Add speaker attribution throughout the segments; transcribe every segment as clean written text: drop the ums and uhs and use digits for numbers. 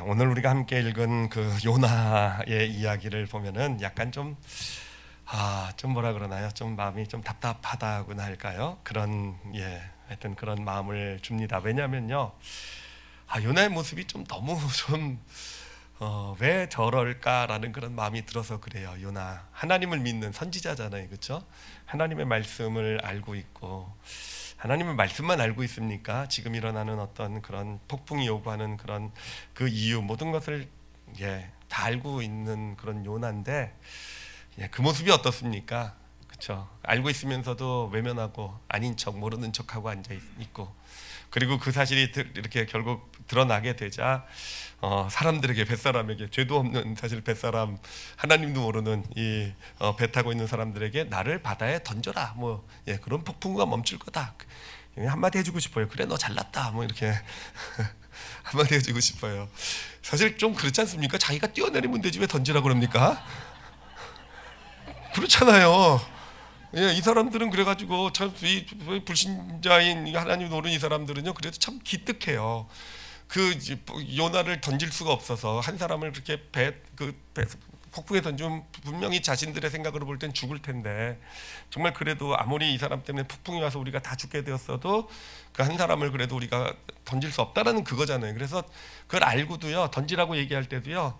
Speaker 1: 오늘 우리가 함께 읽은 그 요나의 이야기를 보면은 약간 좀 뭐라 그러나요? 좀 마음이 좀 답답하다고나 할까요? 하여튼 그런 마음을 줍니다. 왜냐면요, 요나의 모습이 좀 너무 왜 저럴까라는 그런 마음이 들어서 그래요. 요나 하나님을 믿는 선지자잖아요, 그렇죠? 하나님의 말씀을 알고 있고 하나님의 말씀만 알고 있습니까? 지금 일어나는 어떤 그런 폭풍이 요구하는 그런 그 이유 모든 것을 다 알고 있는 그런 요나인데 그 모습이 어떻습니까? 그렇죠? 알고 있으면서도 외면하고 아닌 척 모르는 척하고 앉아 있고 그리고 그 사실이 이렇게 결국 드러나게 되자 사람들에게 뱃사람에게 죄도 없는 사실 뱃사람 하나님도 모르는 이 배 타고 있는 사람들에게 나를 바다에 던져라 그런 폭풍과 멈출 거다 한마디 해주고 싶어요. 그래 너 잘났다 이렇게 한마디 해주고 싶어요. 사실 좀 그렇지 않습니까? 자기가 뛰어내리면 되지 왜 던지라 그럽니까? 그렇잖아요. 이 사람들은 그래가지고 참 이 불신자인 하나님 모르는 이 사람들은요 그래도 참 기특해요. 그 요나를 던질 수가 없어서 한 사람을 그렇게 폭풍에 던지면 분명히 자신들의 생각으로 볼 땐 죽을 텐데 정말 그래도 아무리 이 사람 때문에 폭풍이 와서 우리가 다 죽게 되었어도 그 한 사람을 그래도 우리가 던질 수 없다라는 그거잖아요. 그래서 그걸 알고도요 던지라고 얘기할 때도요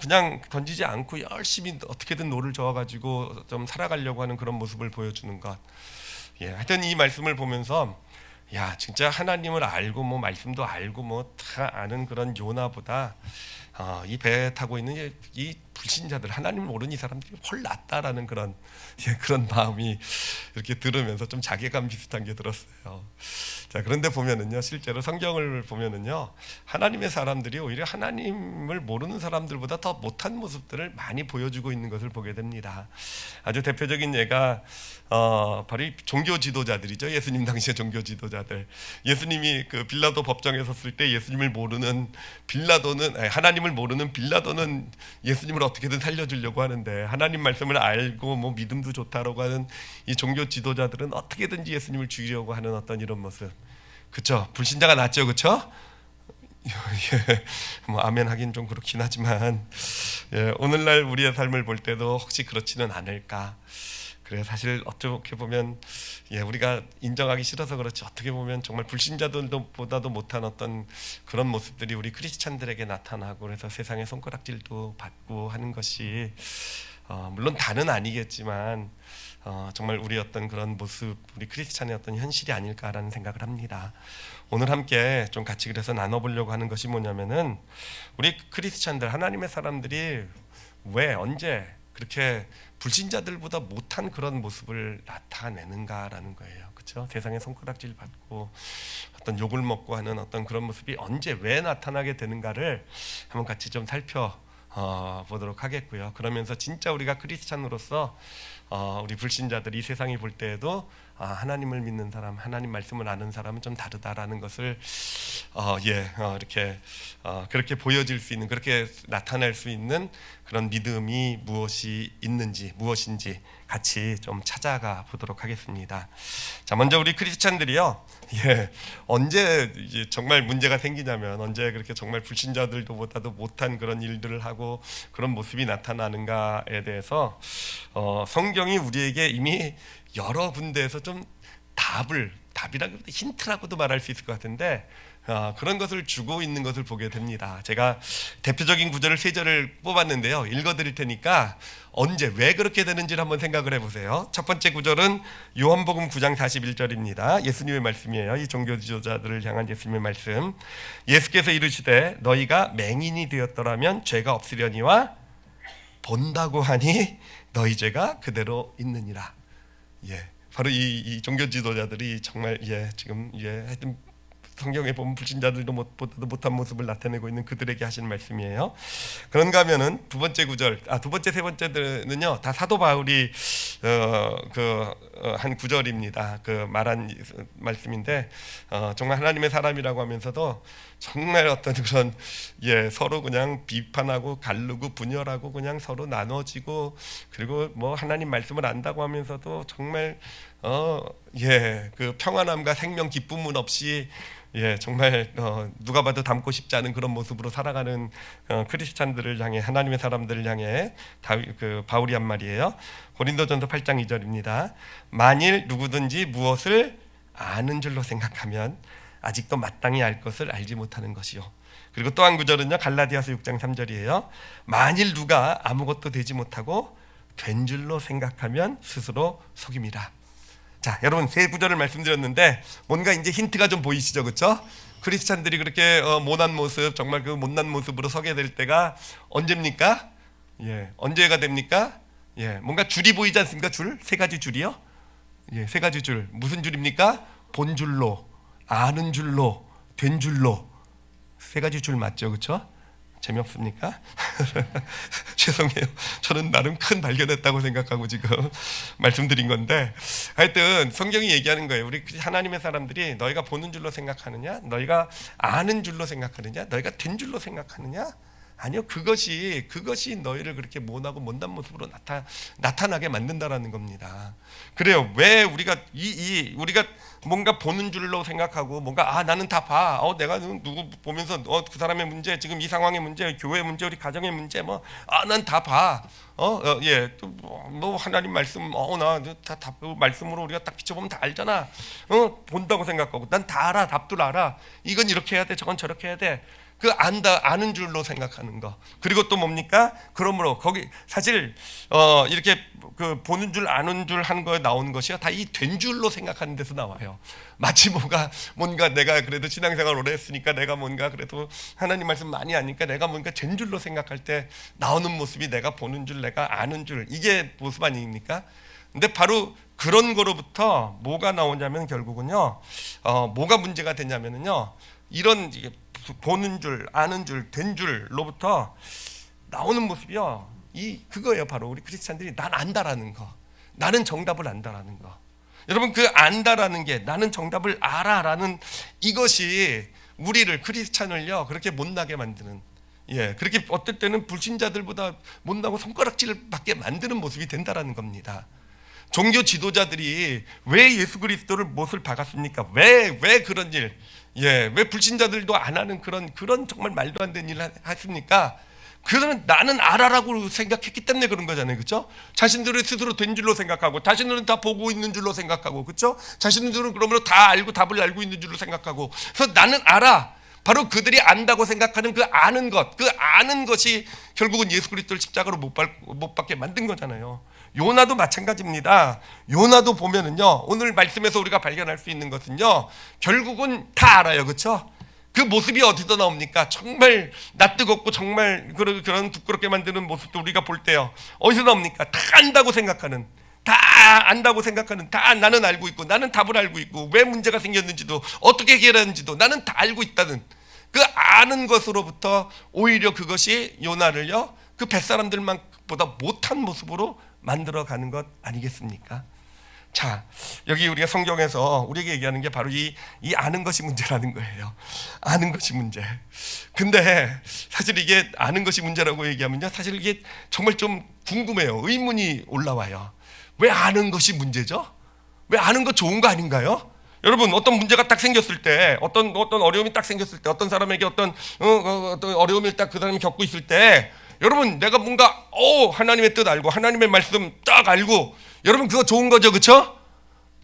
Speaker 1: 그냥 던지지 않고 열심히 어떻게든 노를 저어가지고 좀 살아가려고 하는 그런 모습을 보여주는 것. 하여튼 이 말씀을 보면서 진짜 하나님을 알고 말씀도 알고 다 아는 그런 요나보다 이 배 타고 있는 이 불신자들 하나님을 모르는 이 사람들이 훨 낫다라는 그런 마음이 이렇게 들으면서 좀 자괴감 비슷한 게 들었어요. 자, 그런데 보면은요 실제로 성경을 보면은요 하나님의 사람들이 오히려 하나님을 모르는 사람들보다 더 못한 모습들을 많이 보여주고 있는 것을 보게 됩니다. 아주 대표적인 예가 바로 이 종교 지도자들이죠. 예수님 당시의 종교 지도자들. 예수님이 그 빌라도 법정에 섰을 때 예수님을 모르는 하나님을 모르는 빌라도는 예수님을 어떻게든 살려주려고 하는데 하나님 말씀을 알고 믿음도 좋다라고 하는 이 종교 지도자들은 어떻게든지 예수님을 죽이려고 하는 어떤 이런 모습. 그렇죠? 불신자가 낫죠, 그렇죠? 아멘 하긴 좀 그렇긴 하지만 오늘날 우리의 삶을 볼 때도 혹시 그렇지는 않을까? 그래 사실 어떻게 보면 우리가 인정하기 싫어서 그렇지 어떻게 보면 정말 불신자들보다도 못한 어떤 그런 모습들이 우리 크리스찬들에게 나타나고 그래서 세상에 손가락질도 받고 하는 것이 물론 다는 아니겠지만 정말 우리 어떤 그런 모습 우리 크리스찬의 어떤 현실이 아닐까라는 생각을 합니다. 오늘 함께 좀 같이 그래서 나눠보려고 하는 것이 뭐냐면은 우리 크리스찬들 하나님의 사람들이 왜 언제 그렇게 불신자들보다 못한 그런 모습을 나타내는가라는 거예요. 그렇죠? 세상에 손가락질 받고 어떤 욕을 먹고 하는 어떤 그런 모습이 언제 왜 나타나게 되는가를 한번 같이 좀 살펴보도록 하겠고요. 그러면서 진짜 우리가 크리스찬으로서 우리 불신자들이 세상이 볼 때에도 하나님을 믿는 사람, 하나님 말씀을 아는 사람은 좀 다르다라는 것을 이렇게 그렇게 보여질 수 있는, 그렇게 나타낼 수 있는 그런 믿음이 무엇인지 같이 좀 찾아가 보도록 하겠습니다. 자, 먼저 우리 크리스찬들이요, 언제 이제 정말 문제가 생기냐면 언제 그렇게 정말 불신자들보다도 못한 그런 일들을 하고 그런 모습이 나타나는가에 대해서 성경이 우리에게 이미 여러 군데에서 좀 답이라고 힌트라고도 말할 수 있을 것 같은데 그런 것을 주고 있는 것을 보게 됩니다. 제가 대표적인 구절을 세 절을 뽑았는데요. 읽어드릴 테니까 언제 왜 그렇게 되는지를 한번 생각을 해보세요. 첫 번째 구절은 요한복음 9장 41절입니다. 예수님의 말씀이에요. 이 종교 지도자들을 향한 예수님의 말씀. 예수께서 이르시되 너희가 맹인이 되었더라면 죄가 없으려니와 본다고 하니 너희 죄가 그대로 있느니라. 바로 이 종교 지도자들이 정말 지금 하여튼 성경에 보면 불신자들도 못한 모습을 나타내고 있는 그들에게 하시는 말씀이에요. 그런가 하면은 두 번째, 세 번째는요 다 사도 바울이 한 구절입니다. 그 말한 말씀인데 정말 하나님의 사람이라고 하면서도 정말 어떤 그런 서로 그냥 비판하고 갈르고 분열하고 그냥 서로 나눠지고 그리고 하나님 말씀을 안다고 하면서도 정말 그 평안함과 생명 기쁨은 없이 정말 누가 봐도 닮고 싶지 않은 그런 모습으로 살아가는 크리스찬들을 향해, 하나님의 사람들을 향해 바울이 한 말이에요. 고린도전서 8장 2절입니다. 만일 누구든지 무엇을 아는 줄로 생각하면 아직도 마땅히 알 것을 알지 못하는 것이요. 그리고 또 한 구절은요, 갈라디아서 6장 3절이에요. 만일 누가 아무것도 되지 못하고 된 줄로 생각하면 스스로 속임이라. 자, 여러분 세 구절을 말씀드렸는데 뭔가 이제 힌트가 좀 보이시죠, 그렇죠? 크리스찬들이 그렇게 못난 모습, 정말 그 못난 모습으로 서게 될 때가 언제입니까? 언제가 됩니까? 뭔가 줄이 보이지 않습니까? 줄, 세 가지 줄이요. 세 가지 줄. 무슨 줄입니까? 본 줄로, 아는 줄로, 된 줄로. 세 가지 줄 맞죠, 그렇죠? 재미없습니까? 죄송해요. 저는 나름 큰 발견했다고 생각하고 지금 말씀드린 건데, 하여튼 성경이 얘기하는 거예요. 우리 하나님의 사람들이 너희가 보는 줄로 생각하느냐, 너희가 아는 줄로 생각하느냐, 너희가 된 줄로 생각하느냐? 아니요, 그것이 너희를 그렇게 못하고 못난 모습으로 나타나게 만든다라는 겁니다. 그래요. 왜 우리가 우리가 뭔가 보는 줄로 생각하고 뭔가 나는 다 봐. 내가 누구 보면서 그 사람의 문제, 지금 이 상황의 문제, 교회의 문제, 우리 가정의 문제, 난 다 봐. 또 하나님 말씀, 나 다 말씀으로 우리가 딱 비춰보면 다 알잖아. 본다고 생각하고 난 다 알아, 답도 알아. 이건 이렇게 해야 돼, 저건 저렇게 해야 돼. 아는 줄로 생각하는 거. 그리고 또 뭡니까? 그러므로 거기 사실 이렇게 그 보는 줄 아는 줄 하는 거에 나오는 것이요, 다 이 된 줄로 생각하는 데서 나와요. 마치 뭔가 내가 그래도 신앙생활 오래 했으니까 내가 뭔가 그래도 하나님 말씀 많이 아니까 내가 뭔가 된 줄로 생각할 때 나오는 모습이 내가 보는 줄, 내가 아는 줄, 이게 모습 아닙니까? 근데 바로 그런 거로부터 뭐가 나오냐면 결국은요, 뭐가 문제가 되냐면은요, 이런 보는 줄, 아는 줄, 된 줄로부터 나오는 모습이요, 그거예요. 바로 우리 크리스찬들이 난 안다라는 거, 나는 정답을 안다라는 거. 여러분, 그 안다라는 게, 나는 정답을 알아라는 이것이 우리를, 크리스찬을요, 그렇게 못나게 만드는, 그렇게 어떨 때는 불신자들보다 못나고 손가락질을 받게 만드는 모습이 된다라는 겁니다. 종교 지도자들이 왜 예수 그리스도를 못을 박았습니까? 왜 그런 일, 왜 불신자들도 안 하는 그런 정말 말도 안 되는 일을 했습니까? 그들은 나는 알아라고 생각했기 때문에 그런 거잖아요, 그렇죠? 자신들을 스스로 된 줄로 생각하고, 자신들은 다 보고 있는 줄로 생각하고, 그렇죠? 자신들은 그러므로 다 알고 답을 알고 있는 줄로 생각하고, 그래서 나는 알아. 바로 그들이 안다고 생각하는 그 아는 것, 그 아는 것이 결국은 예수 그리스도를 십자가로 못 박게 만든 거잖아요. 요나도 마찬가지입니다. 요나도 보면은요, 오늘 말씀에서 우리가 발견할 수 있는 것은요, 결국은 다 알아요, 그렇죠? 그 모습이 어디서 나옵니까? 정말 낯뜨겁고 정말 그런 부끄럽게 만드는 모습도 우리가 볼 때요, 어디서 나옵니까? 다 안다고 생각하는, 다 나는 알고 있고, 나는 답을 알고 있고, 왜 문제가 생겼는지도, 어떻게 해결하는지도 나는 다 알고 있다는 그 아는 것으로부터 오히려 그것이 요나를요, 그 뱃사람들보다 못한 모습으로 만들어가는 것 아니겠습니까? 자, 여기 우리가 성경에서 우리에게 얘기하는 게 바로 이 아는 것이 문제라는 거예요. 아는 것이 문제. 근데 사실 이게 아는 것이 문제라고 얘기하면요, 사실 이게 정말 좀 궁금해요. 의문이 올라와요. 왜 아는 것이 문제죠? 왜 아는 거 좋은 거 아닌가요? 여러분, 어떤 문제가 딱 생겼을 때, 어떤 어려움이 딱 생겼을 때, 어떤 사람에게 어떤 어려움을 딱 그 사람이 겪고 있을 때, 여러분, 내가 뭔가 하나님의 뜻 알고 하나님의 말씀 딱 알고, 여러분 그거 좋은 거죠, 그렇죠?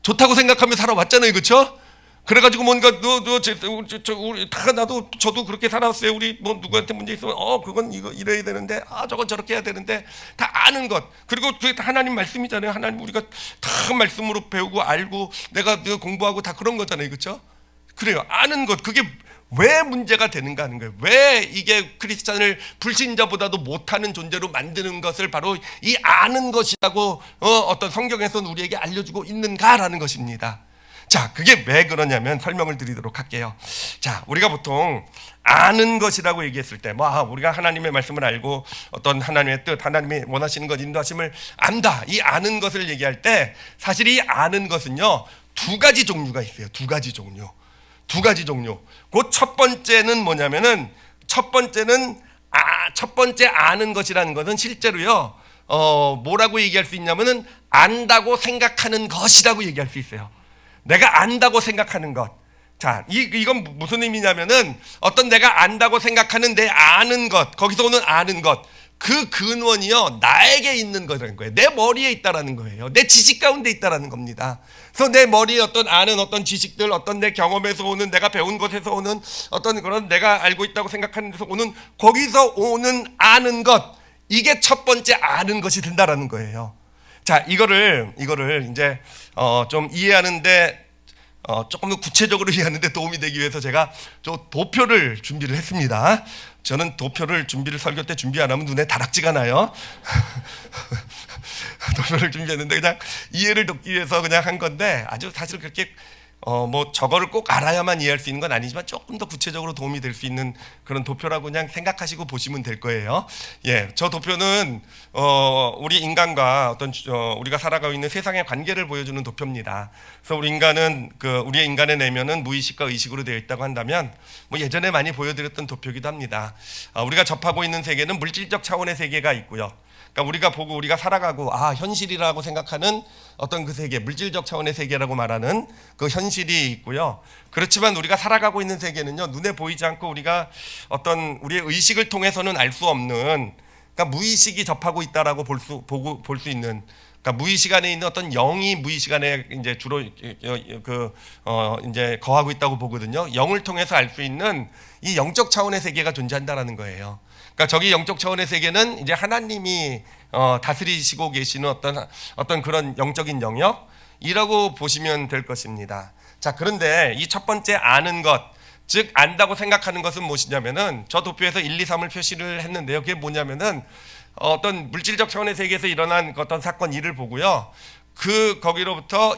Speaker 1: 좋다고 생각하며 살아왔잖아요, 그렇죠? 그래가지고 뭔가 우리 다 저도 그렇게 살았어요. 우리 누구한테 문제 있으면 그건 이거 이래야 되는데, 저건 저렇게 해야 되는데, 다 아는 것. 그리고 그게 다 하나님 말씀이잖아요. 하나님 우리가 다 말씀으로 배우고 알고 내가 공부하고 다 그런 거잖아요, 그렇죠? 그래요. 아는 것, 그게 왜 문제가 되는가 하는 거예요. 왜 이게 크리스찬을 불신자보다도 못하는 존재로 만드는 것을 바로 이 아는 것이라고 어떤 성경에서는 우리에게 알려주고 있는가라는 것입니다. 자, 그게 왜 그러냐면 설명을 드리도록 할게요. 자, 우리가 보통 아는 것이라고 얘기했을 때, 우리가 하나님의 말씀을 알고 어떤 하나님의 뜻, 하나님이 원하시는 것, 인도하심을 안다, 이 아는 것을 얘기할 때, 사실 이 아는 것은요, 두 가지 종류가 있어요. 두 가지 종류. 그 첫 번째는 뭐냐면은, 첫 번째 아는 것이라는 것은 실제로요, 뭐라고 얘기할 수 있냐면은 안다고 생각하는 것이라고 얘기할 수 있어요. 내가 안다고 생각하는 것. 자, 이건 무슨 의미냐면은 어떤 내가 안다고 생각하는 내 아는 것, 거기서 오는 아는 것, 그 근원이요 나에게 있는 거라는 거예요. 내 머리에 있다라는 거예요. 내 지식 가운데 있다라는 겁니다. 그래서 내 머리에 어떤 아는 어떤 지식들, 어떤 내 경험에서 오는, 내가 배운 것에서 오는 어떤 그런 내가 알고 있다고 생각하는 데서 오는, 거기서 오는 아는 것, 이게 첫 번째 아는 것이 된다라는 거예요. 자, 이거를 이제 좀 이해하는데 조금 더 구체적으로 이해하는데 도움이 되기 위해서 제가 도표를 준비를 했습니다. 저는 도표를 설교 때 준비 안 하면 눈에 다락지가 나요. 도표를 준비했는데 그냥 이해를 돕기 위해서 그냥 한 건데, 아주 사실 그렇게 뭐 저거를 꼭 알아야만 이해할 수 있는 건 아니지만 조금 더 구체적으로 도움이 될 수 있는 그런 도표라고 그냥 생각하시고 보시면 될 거예요. 예, 저 도표는 우리 인간과 어떤 우리가 살아가고 있는 세상의 관계를 보여주는 도표입니다. 그래서 우리의 인간의 내면은 무의식과 의식으로 되어 있다고 한다면, 뭐 예전에 많이 보여드렸던 도표기도 합니다. 우리가 접하고 있는 세계는 물질적 차원의 세계가 있고요. 그러니까 우리가 보고 우리가 살아가고 현실이라고 생각하는 어떤 그 세계, 물질적 차원의 세계라고 말하는 그 현실이 있고요. 그렇지만 우리가 살아가고 있는 세계는요, 눈에 보이지 않고 우리가 어떤 우리의 의식을 통해서는 알 수 없는, 그러니까 무의식이 접하고 있다라고 볼 수 있는, 그러니까 무의식 안에 있는 어떤 영이 무의식 안에 이제 주로 이제 거하고 있다고 보거든요. 영을 통해서 알 수 있는 이 영적 차원의 세계가 존재한다라는 거예요. 그러니까 저기 영적 차원의 세계는 이제 하나님이 다스리시고 계시는 어떤 그런 영적인 영역이라고 보시면 될 것입니다. 자, 그런데 이 첫 번째 아는 것, 즉 안다고 생각하는 것은 무엇이냐면은, 저 도표에서 1, 2, 3을 표시를 했는데요. 그게 뭐냐면은 어떤 물질적 차원의 세계에서 일어난 어떤 사건 일을 보고요. 거기로부터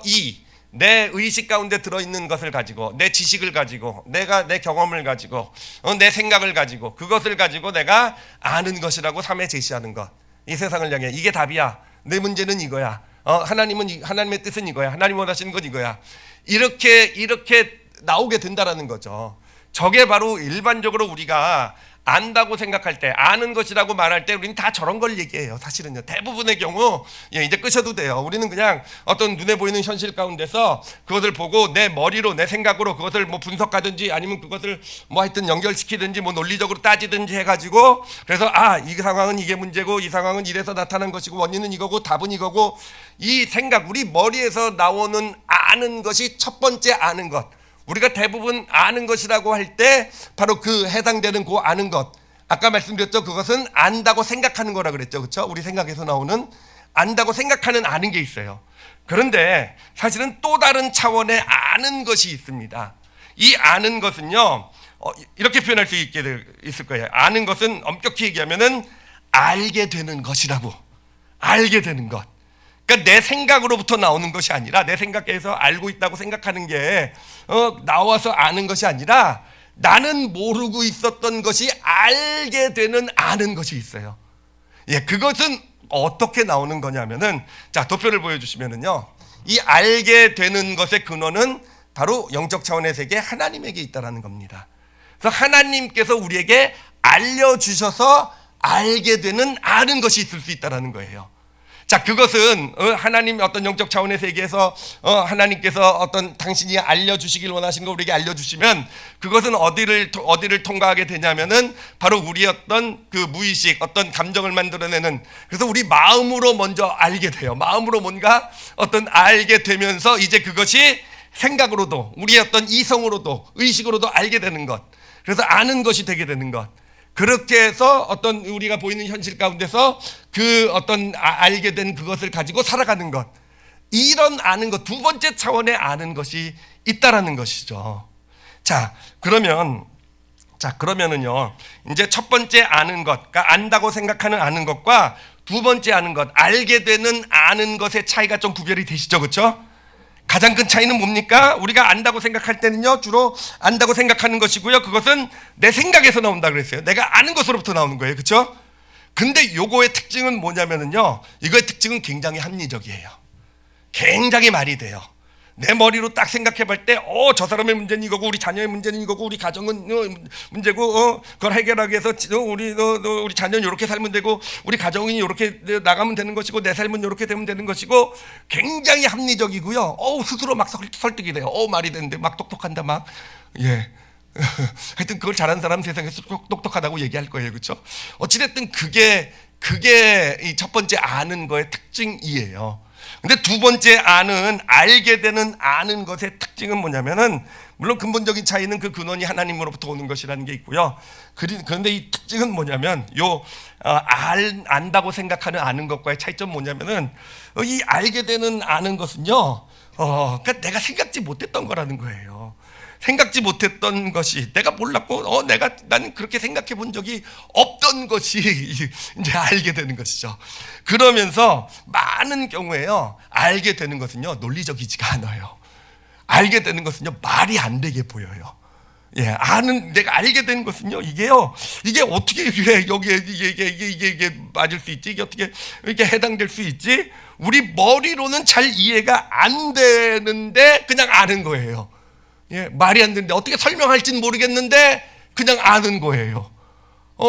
Speaker 1: 내 의식 가운데 들어있는 것을 가지고, 내 지식을 가지고, 내 경험을 가지고, 내 생각을 가지고, 그것을 가지고 내가 아는 것이라고 3에 제시하는 것. 이 세상을 향해 이게 답이야. 내 문제는 이거야. 하나님의 뜻은 이거야. 하나님 원하시는 건 이거야. 이렇게 나오게 된다라는 거죠. 저게 바로 일반적으로 우리가 안다고 생각할 때, 아는 것이라고 말할 때 우리는 다 저런 걸 얘기해요. 사실은요, 대부분의 경우 이제 끄셔도 돼요. 우리는 그냥 어떤 눈에 보이는 현실 가운데서 그것을 보고 내 머리로, 내 생각으로 그것을 뭐 분석하든지, 아니면 그것을 뭐 하여튼 연결시키든지, 뭐 논리적으로 따지든지 해가지고, 그래서 이 상황은 이게 문제고, 이 상황은 이래서 나타난 것이고, 원인은 이거고, 답은 이거고, 이 생각, 우리 머리에서 나오는 아는 것이 첫 번째 아는 것, 우리가 대부분 아는 것이라고 할 때 바로 그 해당되는 그 아는 것, 아까 말씀드렸죠. 그것은 안다고 생각하는 거라 그랬죠. 그렇죠? 우리 생각에서 나오는 안다고 생각하는 아는 게 있어요. 그런데 사실은 또 다른 차원의 아는 것이 있습니다. 이 아는 것은요, 이렇게 표현할 수 있을 거예요. 아는 것은 엄격히 얘기하면은 알게 되는 것이라고. 알게 되는 것. 그러니까 내 생각으로부터 나오는 것이 아니라, 내 생각에서 알고 있다고 생각하는 게 나와서 아는 것이 아니라, 나는 모르고 있었던 것이 알게 되는 아는 것이 있어요. 예, 그것은 어떻게 나오는 거냐면은, 자, 도표를 보여주시면은요, 이 알게 되는 것의 근원은 바로 영적 차원의 세계 하나님에게 있다라는 겁니다. 그래서 하나님께서 우리에게 알려주셔서 알게 되는 아는 것이 있을 수 있다라는 거예요. 자, 그것은 하나님 어떤 영적 차원의 세계에서 하나님께서 어떤 당신이 알려주시길 원하신 거 우리에게 알려주시면, 그것은 어디를 통과하게 되냐면은 바로 우리 어떤 그 무의식, 어떤 감정을 만들어내는, 그래서 우리 마음으로 먼저 알게 돼요. 마음으로 뭔가 어떤 알게 되면서 이제 그것이 생각으로도, 우리의 어떤 이성으로도, 의식으로도 알게 되는 것, 그래서 아는 것이 되게 되는 것. 그렇게 해서 어떤 우리가 보이는 현실 가운데서 그 어떤 알게 된 그것을 가지고 살아가는 것, 이런 아는 것, 두 번째 차원의 아는 것이 있다라는 것이죠. 자, 그러면은요, 이제 첫 번째 아는 것, 그러니까 안다고 생각하는 아는 것과 두 번째 아는 것, 알게 되는 아는 것의 차이가 좀 구별이 되시죠, 그렇죠? 가장 큰 차이는 뭡니까? 우리가 안다고 생각할 때는요, 주로 안다고 생각하는 것이고요, 그것은 내 생각에서 나온다 그랬어요. 내가 아는 것으로부터 나오는 거예요, 그렇죠? 근데 요거의 특징은 뭐냐면은요, 이거의 특징은 굉장히 합리적이에요. 굉장히 말이 돼요. 내 머리로 딱 생각해볼 때, 저 사람의 문제는 이거고, 우리 자녀의 문제는 이거고, 우리 가정은 문제고, 그걸 해결하기 위해서 우리 자녀는 이렇게 살면 되고, 우리 가정이 이렇게 나가면 되는 것이고, 내 삶은 이렇게 되면 되는 것이고, 굉장히 합리적이고요. 스스로 막 설득이 돼요. 말이 되는데 막 똑똑한다 막. 예. 하여튼 그걸 잘하는 사람 세상에서 똑똑하다고 얘기할 거예요, 그렇죠? 어찌됐든 그게 이 첫 번째 아는 거의 특징이에요. 근데 두 번째 알게 되는 아는 것의 특징은 뭐냐면은, 물론 근본적인 차이는 그 근원이 하나님으로부터 오는 것이라는 게 있고요. 그런데 이 특징은 뭐냐면, 안다고 생각하는 아는 것과의 차이점 뭐냐면은, 이 알게 되는 아는 것은요, 그러니까 내가 생각지 못했던 거라는 거예요. 생각지 못했던 것이, 내가 몰랐고 나는 그렇게 생각해 본 적이 없던 것이 이제 알게 되는 것이죠. 그러면서 많은 경우에요, 알게 되는 것은요 논리적이지가 않아요. 알게 되는 것은요 말이 안 되게 보여요. 예, 내가 알게 된 것은요, 이게 어떻게 여기에 이게 맞을 수 있지? 이게 어떻게 이렇게 해당될 수 있지? 우리 머리로는 잘 이해가 안 되는데 그냥 아는 거예요. 예, 말이 안 되는데 어떻게 설명할지는 모르겠는데 그냥 아는 거예요.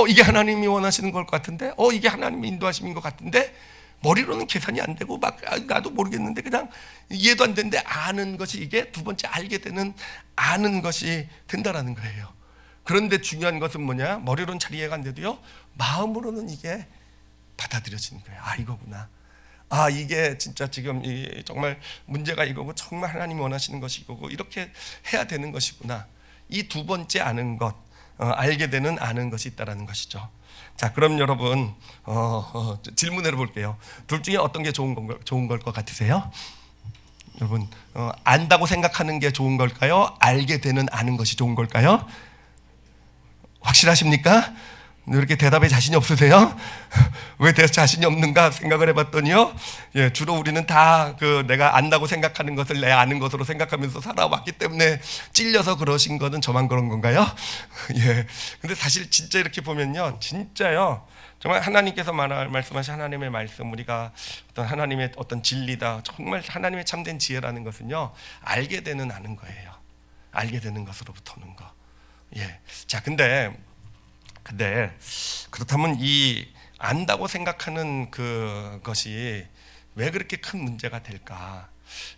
Speaker 1: 이게 하나님이 원하시는 걸 같은데, 이게 하나님이 인도하시는 것 같은데, 머리로는 계산이 안 되고 막 나도 모르겠는데 그냥 이해도 안 되는데 아는 것이, 이게 두 번째 알게 되는 아는 것이 된다라는 거예요. 그런데 중요한 것은 뭐냐? 머리로는 잘 이해가 안 돼도요, 마음으로는 이게 받아들여지는 거예요. 이거구나. 이게 진짜 지금 정말 문제가 이거고, 정말 하나님이 원하시는 것이 이거고, 이렇게 해야 되는 것이구나. 이 두 번째 아는 것, 알게 되는 아는 것이 있다라는 것이죠. 자, 그럼 여러분 질문해 볼게요. 둘 중에 어떤 게 좋은 걸 것 같으세요? 여러분, 안다고 생각하는 게 좋은 걸까요? 알게 되는 아는 것이 좋은 걸까요? 확실하십니까? 이렇게 대답에 자신이 없으세요? 왜 자신이 없는가 생각을 해봤더니요, 예, 주로 우리는 다 내가 안다고 생각하는 것을 내 아는 것으로 생각하면서 살아왔기 때문에 찔려서 그러신 거는 저만 그런 건가요? 예. 근데 사실 진짜 이렇게 보면요, 진짜요, 정말 하나님께서 말씀하신 하나님의 말씀, 우리가 하나님의 어떤 진리다, 정말 하나님의 참된 지혜라는 것은요, 알게 되는 아는 거예요. 알게 되는 것으로부터 오는 거. 예. 자, 근데 그렇다면 이 안다고 생각하는 그것이 왜 그렇게 큰 문제가 될까?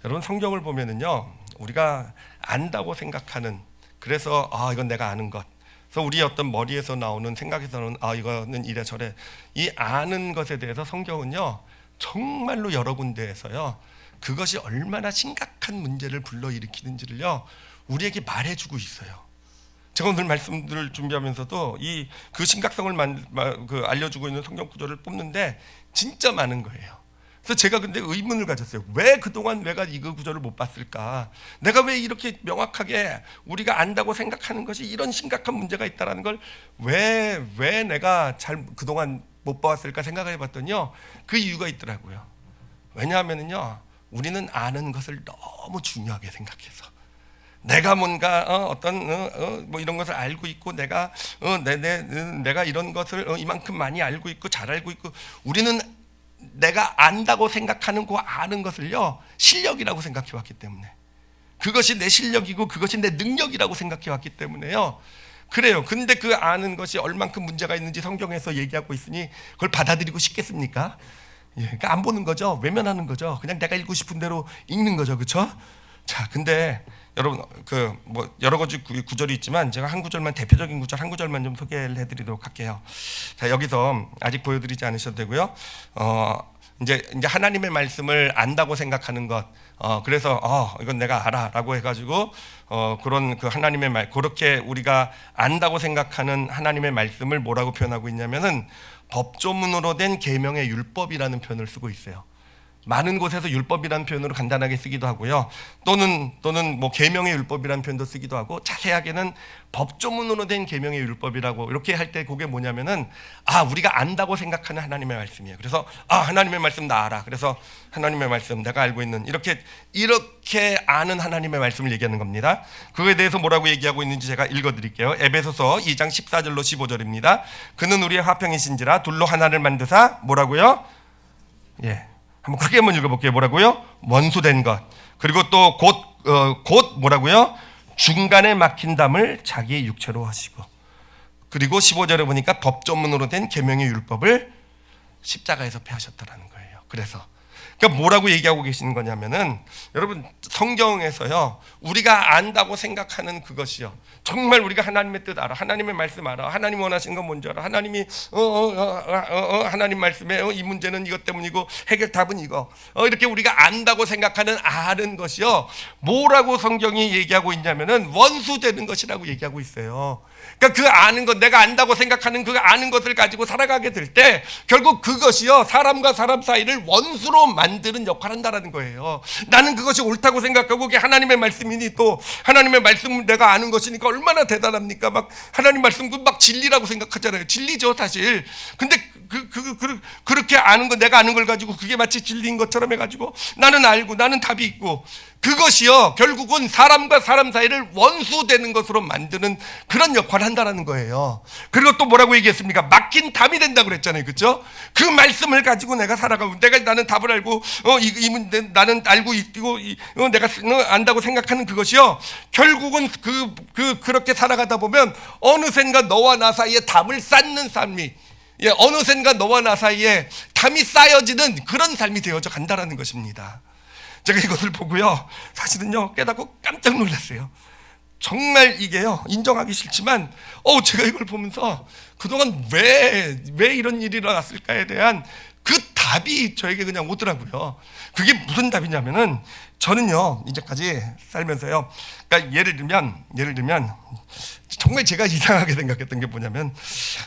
Speaker 1: 여러분, 성경을 보면은요, 우리가 안다고 생각하는, 그래서 이건 내가 아는 것, 그래서 우리 어떤 머리에서 나오는 생각에서는 이거는 이래 저래, 이 아는 것에 대해서 성경은요 정말로 여러 군데에서요 그것이 얼마나 심각한 문제를 불러일으키는지를요 우리에게 말해주고 있어요. 제가 오늘 말씀들을 준비하면서도 그 심각성을 알려주고 있는 성경 구절을 뽑는데 진짜 많은 거예요. 그래서 제가 근데 의문을 가졌어요. 왜 그동안 내가 이 구절을 못 봤을까? 내가 왜 이렇게 명확하게 우리가 안다고 생각하는 것이 이런 심각한 문제가 있다는 걸 왜 내가 그동안 못 봤을까 생각을 해봤더니요, 그 이유가 있더라고요. 왜냐하면요, 우리는 아는 것을 너무 중요하게 생각해서, 내가 뭔가 뭐 이런 것을 알고 있고, 내가 이런 것을 이만큼 많이 알고 있고 잘 알고 있고, 우리는 내가 안다고 생각하는 그 아는 것을요 실력이라고 생각해 왔기 때문에, 그것이 내 실력이고 그것이 내 능력이라고 생각해 왔기 때문에요. 그래요. 근데 그 아는 것이 얼만큼 문제가 있는지 성경에서 얘기하고 있으니 그걸 받아들이고 싶겠습니까? 예, 그러니까 안 보는 거죠. 외면하는 거죠. 그냥 내가 읽고 싶은 대로 읽는 거죠. 그렇죠? 자, 근데 여러분, 뭐 여러 가지 구절이 있지만 제가 한 구절만, 대표적인 구절 한 구절만 좀 소개를 해드리도록 할게요. 자, 여기서 아직 보여드리지 않으셔도 되고요. 이제 하나님의 말씀을 안다고 생각하는 것, 그래서 이건 내가 알아라고 해가지고 그런 그 하나님의 그렇게 우리가 안다고 생각하는 하나님의 말씀을 뭐라고 표현하고 있냐면은 법조문으로 된 계명의 율법이라는 표현을 쓰고 있어요. 많은 곳에서 율법이라는 표현으로 간단하게 쓰기도 하고요. 또는 뭐 계명의 율법이라는 표현도 쓰기도 하고, 자세하게는 법조문으로 된 계명의 율법이라고 이렇게 할 때 그게 뭐냐면은 우리가 안다고 생각하는 하나님의 말씀이에요. 그래서 하나님의 말씀 나 알아. 그래서 하나님의 말씀 내가 알고 있는, 이렇게 아는 하나님의 말씀을 얘기하는 겁니다. 그거에 대해서 뭐라고 얘기하고 있는지 제가 읽어드릴게요. 에베소서 2장 14절로 15절입니다. 그는 우리의 화평이신지라 둘로 하나를 만드사 뭐라고요? 예. 한번 크게 한번 읽어볼게요. 뭐라고요? 원수된 것. 그리고 또 곧 뭐라고요? 중간에 막힌 담을 자기의 육체로 하시고, 그리고 15절에 보니까 법조문으로 된 계명의 율법을 십자가에서 폐하셨다라는 거예요. 그래서 그러니까 뭐라고 얘기하고 계시는 거냐면은, 여러분 성경에서요, 우리가 안다고 생각하는 그것이요, 정말 우리가 하나님의 뜻 알아, 하나님의 말씀 알아, 하나님 원하시는 건 뭔지 알아, 하나님이 하나님 말씀에 이 문제는 이것 때문이고 해결 답은 이거, 이렇게 우리가 안다고 생각하는 아는 것이요, 뭐라고 성경이 얘기하고 있냐면은 원수되는 것이라고 얘기하고 있어요. 그러니까 그 아는 것, 내가 안다고 생각하는 그 아는 것을 가지고 살아가게 될 때 결국 그것이요, 사람과 사람 사이를 원수로 만드는 역할을 한다는 거예요. 나는 그것이 옳다고 생각하고 그게 하나님의 말씀이니, 또 하나님의 말씀을 내가 아는 것이니까 얼마나 대단합니까? 막 하나님 말씀도 막 진리라고 생각하잖아요. 진리죠 사실. 근데 그렇게 아는 거, 내가 아는 걸 가지고 그게 마치 진리인 것처럼 해가지고 나는 알고 나는 답이 있고, 그것이요 결국은 사람과 사람 사이를 원수되는 것으로 만드는 그런 역할을 한다는 거예요. 그리고 또 뭐라고 얘기했습니까? 막힌 담이 된다고 그랬잖아요. 그렇죠? 그 말씀을 가지고 내가 살아가고, 나는 답을 알고 이 문제 나는 알고 있고 내가 안다고 생각하는 그것이요, 결국은 그렇게 살아가다 보면 어느샌가 너와 나 사이에 담을 쌓는 삶이, 어느샌가 너와 나 사이에 담이 쌓여지는 그런 삶이 되어져 간다라는 것입니다. 제가 이것을 보고요, 사실은요 깨닫고 깜짝 놀랐어요. 정말 이게요, 인정하기 싫지만 제가 이걸 보면서 그동안 왜 이런 일이 일어났을까에 대한 그 답이 저에게 그냥 오더라고요. 그게 무슨 답이냐면은, 저는요 이제까지 살면서요, 그러니까 예를 들면 정말 제가 이상하게 생각했던 게 뭐냐면,